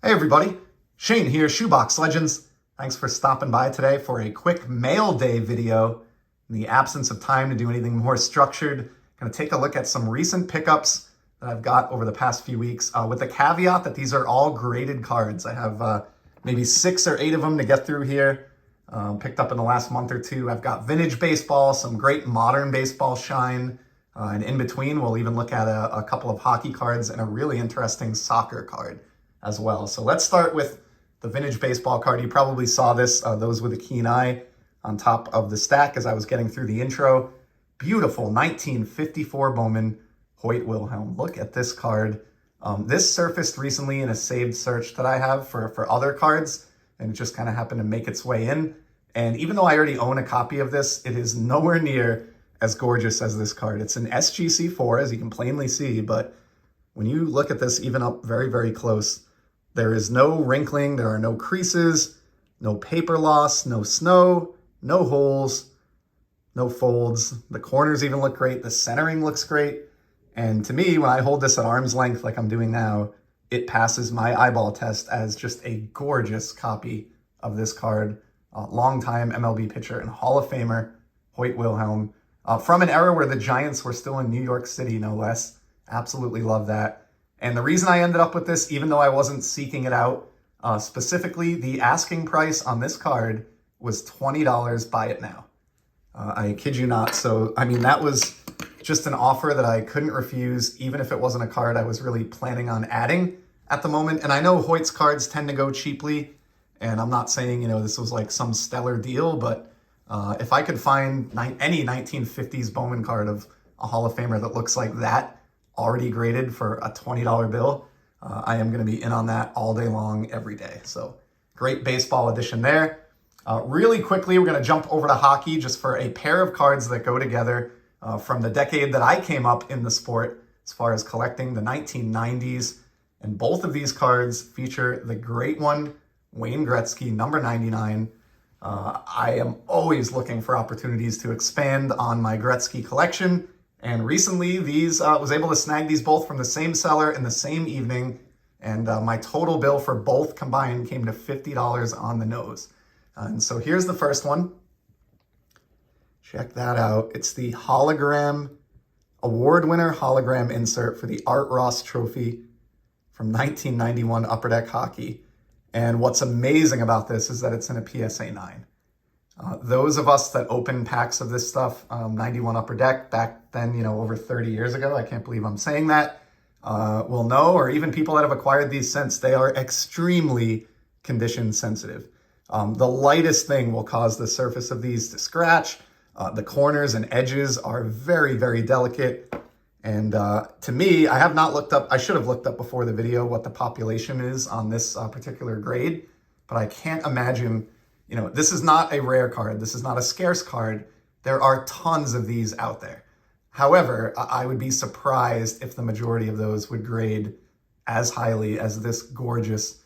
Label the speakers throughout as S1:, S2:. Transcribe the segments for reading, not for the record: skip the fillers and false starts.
S1: Hey everybody, Shane here, Shoebox Legends. Thanks for stopping by today for a quick mail day video. In the absence of time to do anything more structured, going to take a look at some recent pickups that I've got over the past few weeks, with the caveat that these are all graded cards. I have maybe 6 or 8 of them to get through here, picked up in the last month or two. I've got vintage baseball, some great modern baseball shine, and in between we'll even look at a couple of hockey cards and a really interesting soccer card as well. So let's start with the vintage baseball card. You probably saw this, those with a keen eye, on top of the stack as I was getting through the intro. Beautiful 1954 Bowman Hoyt Wilhelm. Look at this card. This surfaced recently in a saved search that I have for other cards, and it just kind of happened to make its way in. And even though I already own a copy of this, it is nowhere near as gorgeous as this card. It's an SGC4, as you can plainly see, but when you look at this even up very, very close, there is no wrinkling, there are no creases, no paper loss, no snow, no holes, no folds. The corners even look great, the centering looks great. And to me, when I hold this at arm's length like I'm doing now, it passes my eyeball test as just a gorgeous copy of this card. Longtime MLB pitcher and Hall of Famer, Hoyt Wilhelm, from an era where the Giants were still in New York City, no less. Absolutely love that. And the reason I ended up with this, even though I wasn't seeking it out, specifically the asking price on this card was $20, buy it now. I kid you not. So, I mean, that was just an offer that I couldn't refuse, even if it wasn't a card I was really planning on adding at the moment. And I know Hoyt's cards tend to go cheaply, and I'm not saying, this was like some stellar deal, but if I could find any 1950s Bowman card of a Hall of Famer that looks like that, already graded for a $20 bill, I am going to be in on that all day long, every day. So great baseball edition there. Really quickly, we're going to jump over to hockey just for a pair of cards that go together from the decade that I came up in the sport as far as collecting, the 1990s. And both of these cards feature the great one, Wayne Gretzky, number 99. I am always looking for opportunities to expand on my Gretzky collection. And recently, was able to snag these both from the same seller in the same evening. And my total bill for both combined came to $50 on the nose. And so here's the first one. Check that out. It's the hologram, award winner hologram insert for the Art Ross Trophy from 1991 Upper Deck Hockey. And what's amazing about this is that it's in a PSA 9. Those of us that open packs of this stuff, 91 Upper Deck, back then, over 30 years ago, I can't believe I'm saying that, will know, or even people that have acquired these since, they are extremely condition sensitive. The lightest thing will cause the surface of these to scratch. The corners and edges are very, very delicate. And to me, I have not looked up, I should have looked up before the video what the population is on this particular grade, but I can't imagine. This is not a rare card. This is not a scarce card. There are tons of these out there. However, I would be surprised if the majority of those would grade as highly as this gorgeous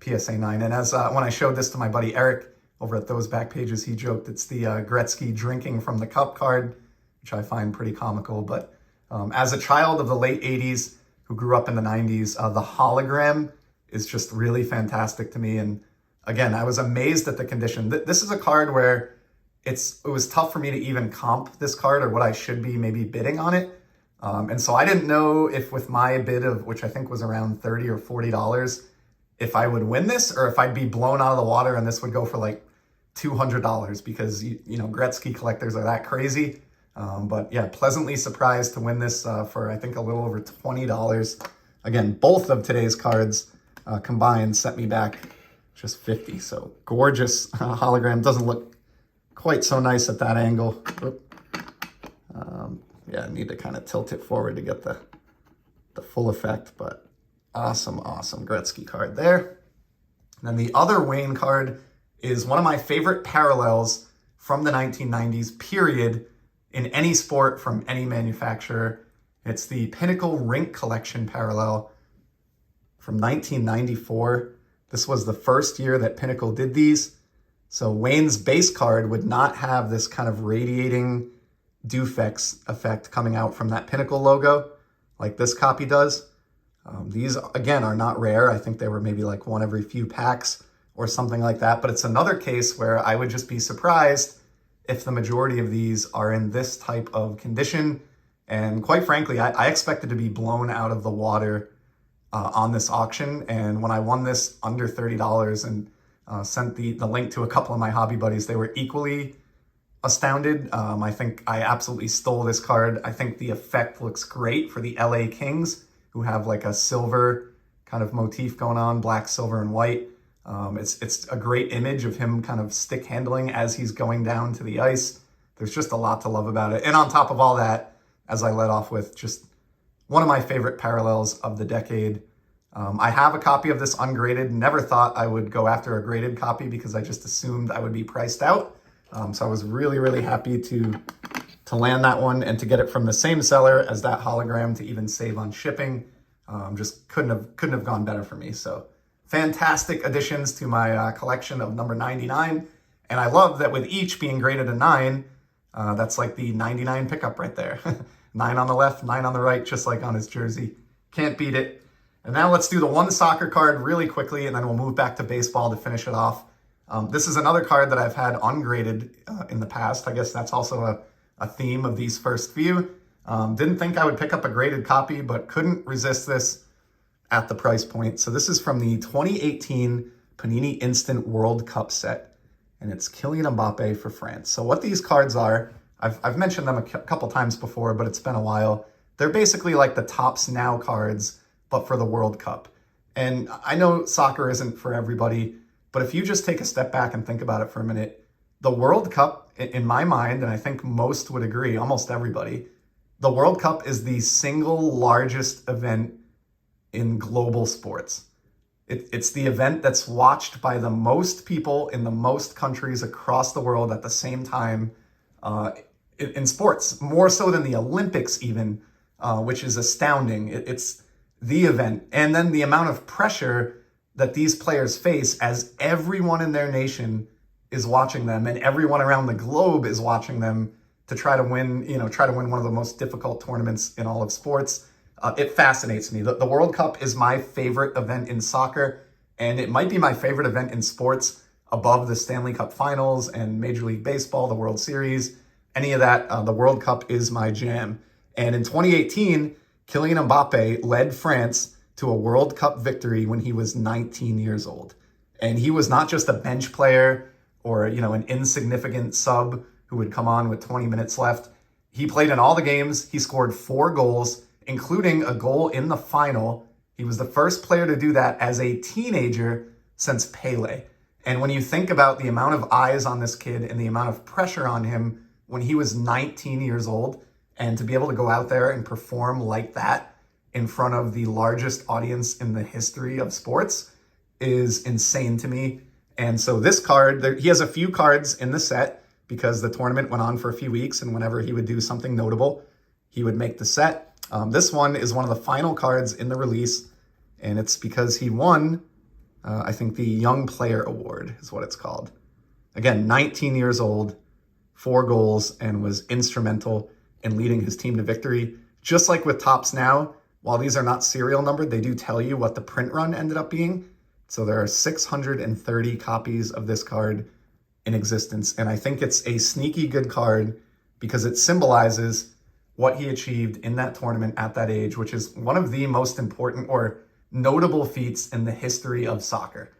S1: PSA 9. And as when I showed this to my buddy Eric over at Those Back Pages, he joked it's the Gretzky drinking from the cup card, which I find pretty comical. But as a child of the late 80s who grew up in the 90s, the hologram is just really fantastic to me. And again, I was amazed at the condition. This is a card where it was tough for me to even comp this card or what I should be maybe bidding on it. And so I didn't know if with my bid of, which I think was around $30 or $40, if I would win this or if I'd be blown out of the water and this would go for like $200 because, Gretzky collectors are that crazy. But yeah, pleasantly surprised to win this for I think a little over $20. Again, both of today's cards combined set me back just 50. So gorgeous hologram. Doesn't look quite so nice at that angle. Yeah, I need to kind of tilt it forward to get the full effect, but awesome Gretzky card there. And then the other Wayne card is one of my favorite parallels from the 1990s, period, in any sport from any manufacturer. It's the Pinnacle Rink Collection parallel from 1994. This was the first year that Pinnacle did these. So Wayne's base card would not have this kind of radiating Dufex effect coming out from that Pinnacle logo like this copy does. These, again, are not rare. I think they were maybe like one every few packs or something like that. But it's another case where I would just be surprised if the majority of these are in this type of condition. And quite frankly, I expected to be blown out of the water on this auction. And when I won this under $30 and sent the link to a couple of my hobby buddies, they were equally astounded. I think I absolutely stole this card. I think the effect looks great for the LA Kings, who have like a silver kind of motif going on, black, silver, and white. It's a great image of him kind of stick handling as he's going down to the ice. There's just a lot to love about it. And on top of all that, as I led off with, just one of my favorite parallels of the decade. I have a copy of this ungraded. Never thought I would go after a graded copy because I just assumed I would be priced out. So I was really, really happy to land that one and to get it from the same seller as that hologram to even save on shipping. Just couldn't have gone better for me. So fantastic additions to my collection of number 99. And I love that with each being graded a 9, that's like the 99 pickup right there. 9 on the left, 9 on the right, just like on his jersey. Can't beat it. And now let's do the one soccer card really quickly, and then we'll move back to baseball to finish it off. This is another card that I've had ungraded in the past. I guess that's also a theme of these first few. Didn't think I would pick up a graded copy, but couldn't resist this at the price point. So this is from the 2018 Panini Instant World Cup set, and it's Kylian Mbappe for France. So what these cards are, I've mentioned them a couple times before, but it's been a while. They're basically like the Topps Now cards, but for the World Cup. And I know soccer isn't for everybody, but if you just take a step back and think about it for a minute, the World Cup, in my mind, and I think most would agree, almost everybody, the World Cup is the single largest event in global sports. It's the event that's watched by the most people in the most countries across the world at the same time in sports, more so than the Olympics even, which is astounding. It's the event. And then the amount of pressure that these players face as everyone in their nation is watching them and everyone around the globe is watching them to try to win one of the most difficult tournaments in all of sports. It fascinates me. The World Cup is my favorite event in soccer, and it might be my favorite event in sports above the Stanley Cup Finals and Major League Baseball, the World Series, any of that. The World Cup is my jam. And in 2018, Kylian Mbappe led France to a World Cup victory when he was 19 years old. And he was not just a bench player or, an insignificant sub who would come on with 20 minutes left. He played in all the games. He scored 4 goals, including a goal in the final. He was the first player to do that as a teenager since Pele. And when you think about the amount of eyes on this kid and the amount of pressure on him when he was 19 years old, and to be able to go out there and perform like that in front of the largest audience in the history of sports is insane to me. And so this card, he has a few cards in the set because the tournament went on for a few weeks, and whenever he would do something notable, he would make the set. This one is one of the final cards in the release, and it's because he won, I think the Young Player Award is what it's called. Again, 19 years old, 4 goals, and was instrumental in leading his team to victory. Just like with Topps Now, while these are not serial numbered, they do tell you what the print run ended up being. So there are 630 copies of this card in existence. And I think it's a sneaky good card because it symbolizes what he achieved in that tournament at that age, which is one of the most important or notable feats in the history of soccer.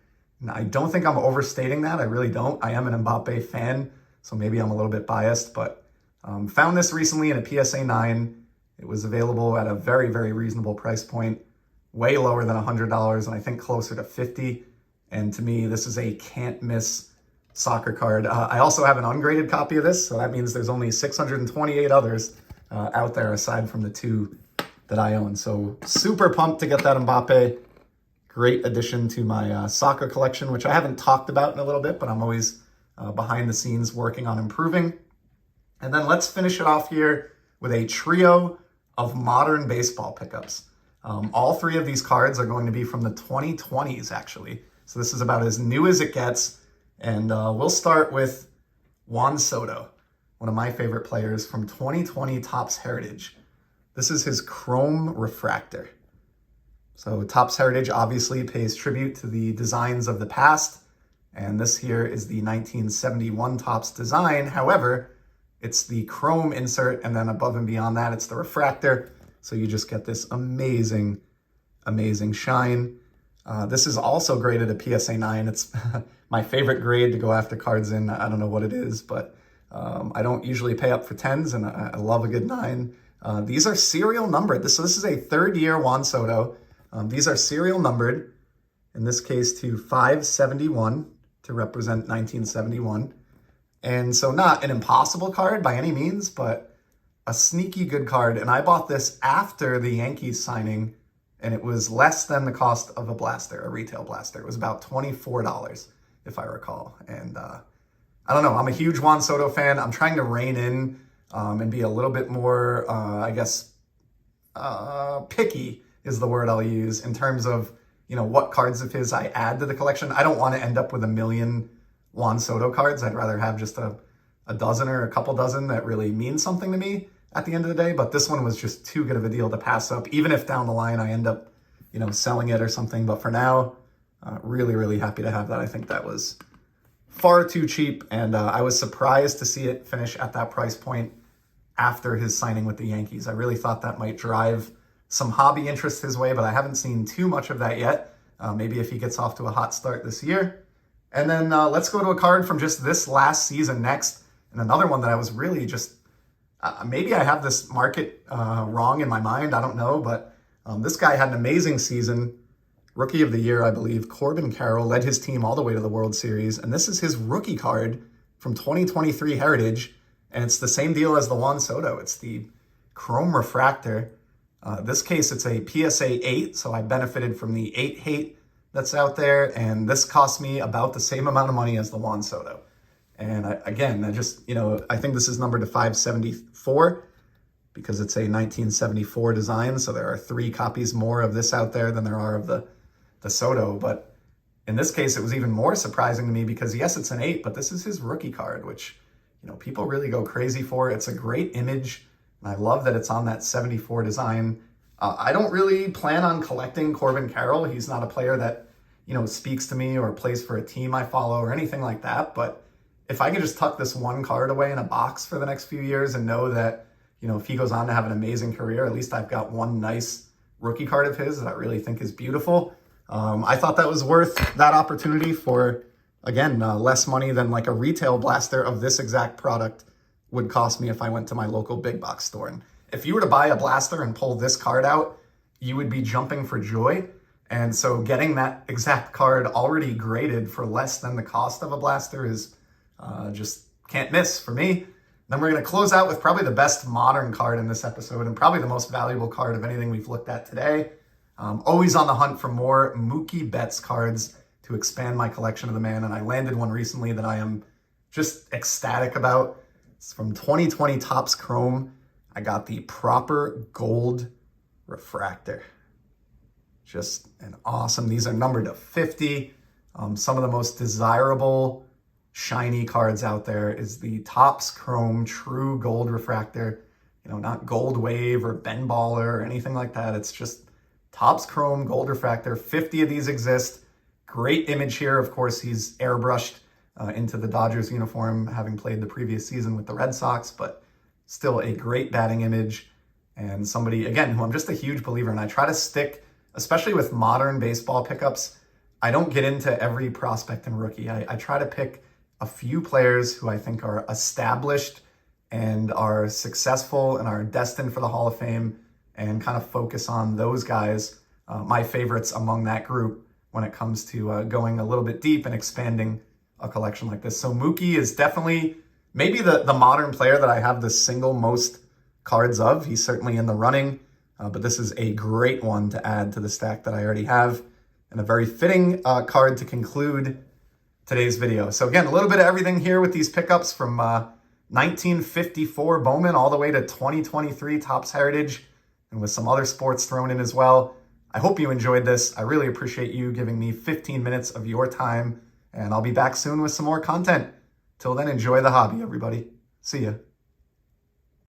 S1: Now, I don't think I'm overstating that. I really don't. I am an Mbappe fan, so maybe I'm a little bit biased, but found this recently in a PSA 9. It was available at a very, very reasonable price point, way lower than $100, and I think closer to $50. And to me, this is a can't miss soccer card. I also have an ungraded copy of this, so that means there's only 628 others out there aside from the 2 that I own. So super pumped to get that Mbappe. Great addition to my soccer collection, which I haven't talked about in a little bit, but I'm always behind the scenes working on improving. And then let's finish it off here with a trio of modern baseball pickups. All 3 of these cards are going to be from the 2020s, actually. So this is about as new as it gets. And we'll start with Juan Soto, one of my favorite players from 2020 Topps Heritage. This is his Chrome Refractor. So Topps Heritage obviously pays tribute to the designs of the past, and this here is the 1971 Topps design. However, it's the chrome insert, and then above and beyond that, it's the refractor. So you just get this amazing, amazing shine. This is also graded a PSA 9. It's my favorite grade to go after cards in. I don't know what it is, but I don't usually pay up for 10s, and I love a good 9. These are serial numbered. So this is a third-year Juan Soto. These are serial numbered, in this case to 571 to represent 1971. And so not an impossible card by any means, but a sneaky good card. And I bought this after the Yankees signing, and it was less than the cost of a blaster, a retail blaster. It was about $24, if I recall. And I don't know, I'm a huge Juan Soto fan. I'm trying to rein in and be a little bit more, I guess, picky is the word I'll use in terms of, you know, what cards of his I add to the collection. I don't want to end up with a million Juan Soto cards. I'd rather have just a dozen or a couple dozen that really mean something to me at the end of the day. But this one was just too good of a deal to pass up, even if down the line I end up, you know, selling it or something. But for now, really, really happy to have that. I think that was far too cheap, and I was surprised to see it finish at that price point after his signing with the Yankees. I really thought that might drive some hobby interest his way, but I haven't seen too much of that yet. Maybe if he gets off to a hot start this year. And then let's go to a card from just this last season next, and another one that I was really just, maybe I have this market wrong in my mind, I don't know, but this guy had an amazing season. Rookie of the Year, I believe. Corbin Carroll led his team all the way to the World Series, and this is his rookie card from 2023 Heritage, and it's the same deal as the Juan Soto. It's the chrome refractor. This case, it's a PSA 8, so I benefited from the 8 hate that's out there, and this cost me about the same amount of money as the Juan Soto. And I just, you know, I think this is numbered to 574 because it's a 1974 design, so there are 3 copies more of this out there than there are of the Soto. But in this case, it was even more surprising to me because, yes, it's an 8, but this is his rookie card, which, you know, people really go crazy for. It's a great image, and I love that it's on that 74 design. I don't really plan on collecting Corbin Carroll. He's not a player that, you know, speaks to me or plays for a team I follow or anything like that. But if I could just tuck this one card away in a box for the next few years and know that, you know, if he goes on to have an amazing career, at least I've got one nice rookie card of his that I really think is beautiful. I thought that was worth that opportunity for, again, less money than like a retail blaster of this exact product would cost me if I went to my local big box store. And if you were to buy a blaster and pull this card out, you would be jumping for joy. And so getting that exact card already graded for less than the cost of a blaster is just can't miss for me. Then we're going to close out with probably the best modern card in this episode and probably the most valuable card of anything we've looked at today. Always on the hunt for more Mookie Betts cards to expand my collection of the man, and I landed one recently that I am just ecstatic about. It's from 2020 Topps Chrome. I got the proper gold refractor. Just an awesome, these are numbered to 50. Some of the most desirable shiny cards out there is the Topps Chrome True Gold Refractor. You know, not Gold Wave or Ben Baller or anything like that. It's just Topps Chrome Gold Refractor. 50 of these exist. Great image here. Of course, he's airbrushed into the Dodgers uniform, having played the previous season with the Red Sox, but still a great batting image. And somebody, again, who I'm just a huge believer in. I try to stick, especially with modern baseball pickups, I don't get into every prospect and rookie. I try to pick a few players who I think are established and are successful and are destined for the Hall of Fame and kind of focus on those guys, my favorites among that group when it comes to going a little bit deep and expanding a collection like this. So Mookie is definitely maybe the modern player that I have the single most cards of. He's certainly in the running, but this is a great one to add to the stack that I already have and a very fitting card to conclude today's video. So again, a little bit of everything here with these pickups from 1954 Bowman all the way to 2023 Topps Heritage, and with some other sports thrown in as well. I hope you enjoyed this. I really appreciate you giving me 15 minutes of your time, and I'll be back soon with some more content. Till then, enjoy the hobby, everybody. See ya.